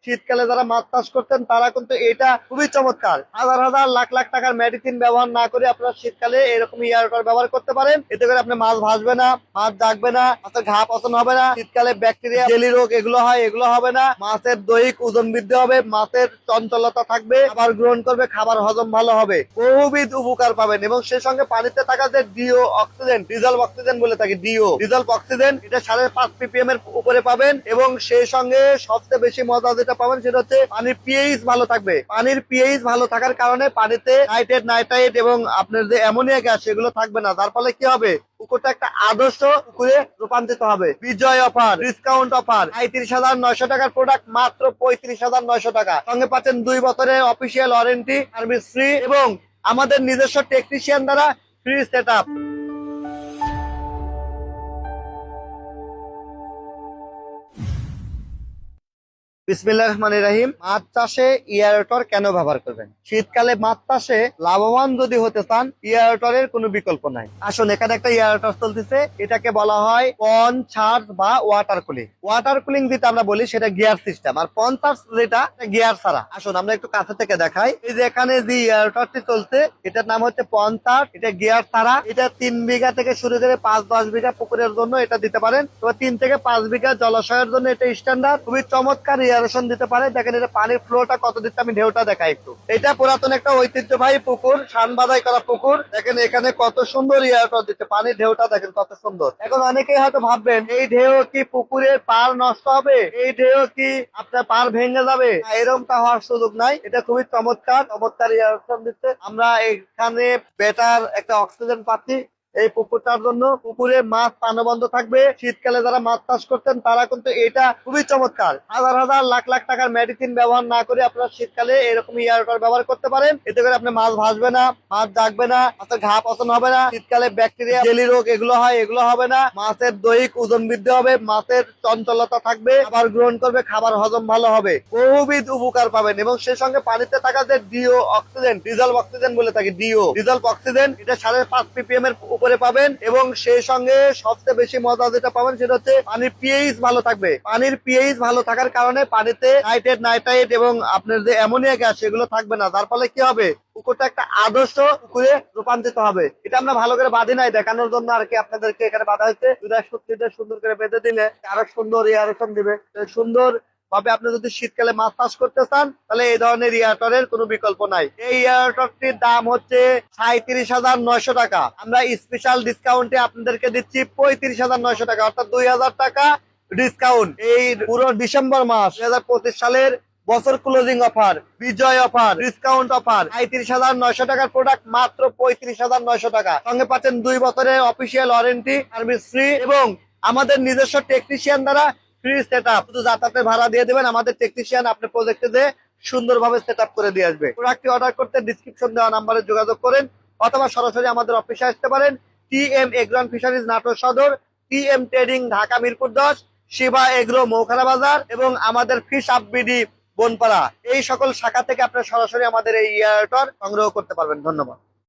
শীতকালে যারা মাছ চাষ করতেন তারা কিন্তু এটা খুবই চমৎকার। হাজার হাজার লাখ লাখ টাকার মেডিসিন ব্যবহার না করে আপনারা শীতকালে এরকম এয়ারটর ব্যবহার করতে পারেন। এতে করে আপনি মাছ ভাসবে না, মাছ জাগবে না, মাছের ঘা পচন হবে না, শীতকালে ব্যাকটেরিয়া জেলি রোগ এগুলো হয় এগুলো হবে না, মাছের দৈহিক ওজন বৃদ্ধি হবে, মাছের চঞ্চলতা থাকবে, খাবার গ্রহণ করবে, খাবার হজম ভালো হবে, বহুবিধ উপকার পাবেন। এবং সেই সঙ্গে পানিতে থাকা যে ডিও অক্সিজেন, ডিজলভ অক্সিজেন বলে থাকি, ডিজলভ অক্সিজেন, এটা 5.5 ppm এর উপরে পাবেন। এবং সেই সঙ্গে সবচেয়ে বেশি মজা যেটা পাবেন সেটা হচ্ছে পানির পিএইচ ভালো থাকবে। পানির পিএইচ ভালো থাকার কারণে পানিতে নাইট্রেট এবং আপনার যে অ্যামোনিয়া গ্যাস সেগুলো থাকবে না, যার ফলে কি হবে, পুকুরটা একটা আদর্শ পুকুরে রূপান্তরিত হবে। বিজয় অফার, ডিসকাউন্ট অফার, ৩৫,৯০০ টাকার প্রোডাক্ট মাত্র ৩৫,৯০০ টাকা। সঙ্গে পাচ্ছেন 2 বছরের অফিসিয়াল ওয়ারেন্টি, সার্ভিস ফ্রি এবং আমাদের নিজস্ব টেকনিশিয়ান দ্বারা ফ্রি সেট আপ। বিসমিল্লাহির রহমানির রহিম। মাছ চাষে এয়ারটর কেন ব্যবহার করবেন? শীতকালে মাছ চাষে লাভবান যদি হতে চান, এয়ারটরের কোনো বিকল্প নাই। আসুন, এখানে একটা এয়ারটর চলতেছে, এটাকে বলা হয় পন চার্জ বা ওয়াটার কুলিং। ওয়াটার কুলিং যেটা আমরা বলি সেটা গিয়ার সিস্টেম, আর পন চার্জ যেটা গিয়ার ছাড়া। আসুন আমরা একটু কাছে থেকে দেখাই। এই যে এখানে যে এয়ারটরটি চলছে এটার নাম হচ্ছে পন চার্জ, এটা গিয়ার ছাড়া। এটা 3 বিঘা থেকে শুরু করে 5-10 বিঘা পুকুরের জন্য এটা দিতে পারেন। তবে 3 থেকে 5 বিঘা জলাশয়ের জন্য এটা স্ট্যান্ডার্ড, খুবই চমৎকার এয়ারেশন দিতে পারে। দেখেন এটা পানির ফ্লোটা কত দিচ্ছে, আমি ঢেউটা দেখাই একটু। এটা পুরাতন একটা ঐতিহ্যবাহী পুকুর, শান বাঁধাই করা পুকুর। দেখেন এখানে কত সুন্দর এয়ারটর দিচ্ছে, পানির ঢেউটা দেখেন কত সুন্দর। এখন অনেকেই হয়তো ভাববেন এই ঢেউ কি পুকুরের পার নষ্ট হবে, এই ঢেউ কি আপনার পার ভেঙে যাবে? এরকমটা হওয়ার সুযোগ নাই। এটা খুবই চমৎকার এয়ারেশন দিচ্ছে। আমরা এখানে বেটার একটা অক্সিজেন পাচ্ছি এই পুকুরটার জন্য। পুকুরে মাছ প্রাণবন্ত থাকবে। শীতকালে যারা মাছ চাষ করতেন তারা কিন্তু এটা খুবই চমৎকার। হাজার হাজার লাখ লাখ টাকার মেডিসিন ব্যবহার না করে আপনারা শীতকালে এরকম এয়ারটর ব্যবহার করতে পারেন। এতে করে আপনি মাছ ভাসবে না, মাছ জাগবে না, মাছের ঘা পচন হবে না, শীতকালে ব্যাকটেরিয়া জেলি রোগ এগুলো হয় এগুলো হবে না, মাছের দৈহিক ওজন বৃদ্ধি হবে, মাছের চঞ্চলতা থাকবে, খাবার গ্রহণ করবে, খাবার হজম ভালো হবে, বহুবিধ উপকার পাবেন। এবং সেই সঙ্গে পানিতে থাকা যে ডিও অক্সিজেন, ডিজলভ অক্সিজেন বলে থাকি, ডিজলভ অক্সিজেন, এটা 5.5 ppm এর উপরে পাবেন। এবং সেই সঙ্গে সবচেয়ে বেশি মজা যেটা পাবেন সেটা হচ্ছে পানির পিএইচ ভালো থাকবে। পানির পিএইচ ভালো থাকার কারণে পানিতে নাইট্রেট এবং আপনার যে অ্যামোনিয়া গ্যাস সেগুলো থাকবে না, যার ফলে কি হবে, পুকুরটা একটা আদর্শ পুকুরে রূপান্তরিত হবে। এটা আমরা ভালো করে বাঁধি নাই দেখানোর জন্য আর কি, আপনাদেরকে এখানে বাঁধা হয়েছে। সুন্দর করে বেঁধে দিলে আরো সুন্দর এয়ারেশন দিবে। সুন্দর ভাবে আপনি যদি শীতকালে মাছ চাষ করতে চান তাহলে এই ধরনের এয়ারটরের কোনো বিকল্প নাই। এই এয়ারটরটির দাম হচ্ছে ৩৭,৯০০ টাকা। আমরা স্পেশাল ডিসকাউন্টে আপনাদেরকে দিচ্ছি ৩৫,৯০০ টাকা, অর্থাৎ ২,০০০ টাকা ডিসকাউন্ট। এই পুরো ডিসেম্বর মাস ২০২৫ সালের বছর ক্লোজিং অফার, বিজয় অফার, ডিসকাউন্ট অফার, ৩৭,৯০০ টাকার প্রোডাক্ট মাত্র ৩৫,৯০০ টাকা। সঙ্গে পাচ্ছেন 2 বছরের অফিসিয়াল ওয়ারেন্টি, সার্ভিস ফ্রি এবং আমাদের নিজস্ব টেকনিশিয়ান দ্বারা ফ্রি সেট আপ। শুধু যাতায়াতের ভাড়া দিয়ে দেবেন, আমাদের টেকনিশিয়ান আপনার প্রজেক্টে দিয়ে সুন্দরভাবে সেট আপ করে দিয়ে আসবে। প্রোডাক্টটি অর্ডার করতে ডিসক্রিপশন দেওয়া নাম্বারে যোগাযোগ করেন অথবা সরাসরি আমাদের অফিসে আসতে পারেন। TM agro and fisheries Natore Sadar, TM trading Dhaka Mirpur 10, Shiba agro Moukhana Bazar এবং আমাদের ফিশ আপ বিডি বনপাড়া, এই সকল শাখা থেকে আপনারা সরাসরি আমাদের এই এয়ারটর সংগ্রহ করতে পারবেন। ধন্যবাদ।